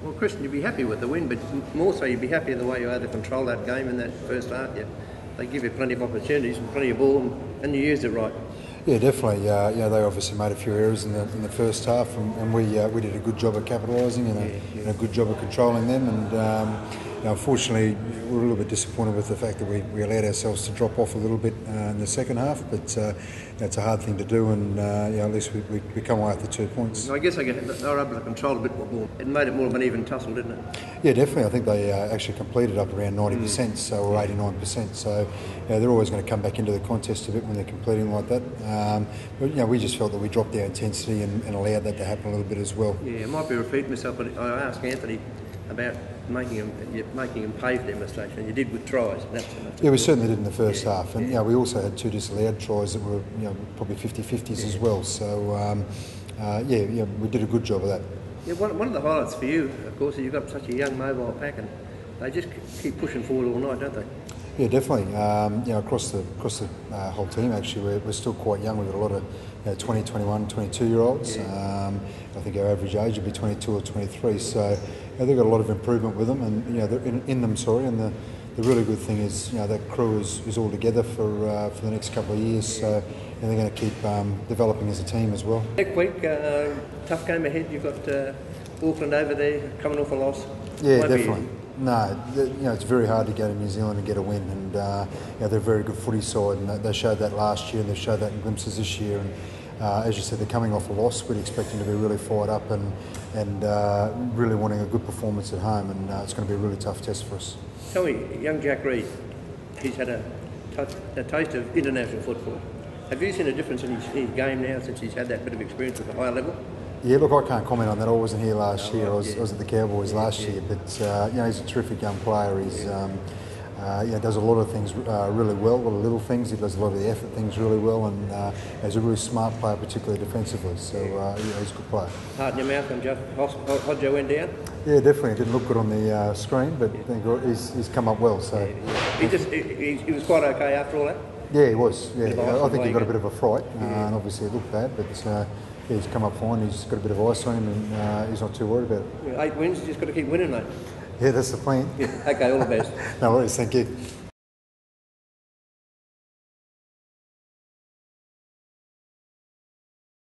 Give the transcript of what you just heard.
Well, Christian, you'd be happy with the win, but more so you'd be happy the way you had to control that game in that first half. They give you plenty of opportunities and plenty of ball, and you used it right. Yeah, definitely. They obviously made a few errors in the first half, and we did a good job of capitalising and a good job of controlling them. And unfortunately, we're a little bit disappointed with the fact that we allowed ourselves to drop off a little bit in the second half. But that's a hard thing to do, and at least we come away with the 2 points. I guess they were able to control a bit more. It made it more of an even tussle, didn't it? Yeah, definitely. I think they actually completed up around 90%, or 89%. So they're always going to come back into the contest a bit when they're completing like that. But we just felt that we dropped our intensity and allowed that to happen a little bit as well. Yeah, I might be repeating myself, but I asked Anthony about making them pay for their mistakes, and you did with tries. Yeah, we certainly did in the first half, and we also had 2 disallowed tries that were probably 50-50s as well. So we did a good job of that. Yeah, one of the highlights for you, of course, is you've got such a young mobile pack, and they just keep pushing forward all night, don't they? Yeah, definitely. Across the whole team, actually, we're still quite young. We've got a lot of 20, 21, 22-year-olds. I think our average age would be 22 or 23. So they've got a lot of improvement with them, and they're in them. And the really good thing is that crew is all together for the next couple of years. So they're going to keep developing as a team as well. Next week, tough game ahead. You've got Auckland over there coming off a loss. Yeah, definitely. No, it's very hard to go to New Zealand and get a win, and they're a very good footy side, and they showed that last year, and they've showed that in glimpses this year. And as you said, they're coming off a loss. We'd expect them to be really fired up and really wanting a good performance at home, and it's going to be a really tough test for us. Tell me, young Jack Reed, he's had a taste of international football. Have you seen a difference in his game now since he's had that bit of experience at the higher level? Yeah, look, I can't comment on that. I wasn't here last year. I was at the Cowboys last year, but he's a terrific young player. He's does a lot of things really well, a lot of little things. He does a lot of the effort things really well, and he's a really smart player, particularly defensively. So he's a good player. Heart in your mouth when Hodjo went down? Yeah, definitely. It didn't look good on the screen, but he's come up well. So he was quite okay after all that. Yeah, he was. Yeah, I think he got a bit of a fright, and obviously it looked bad, but. He's come up fine, he's got a bit of ice on him, and he's not too worried about it. 8 wins, just got to keep winning, mate. Yeah, that's the plan. Okay, all the best. No worries, thank you.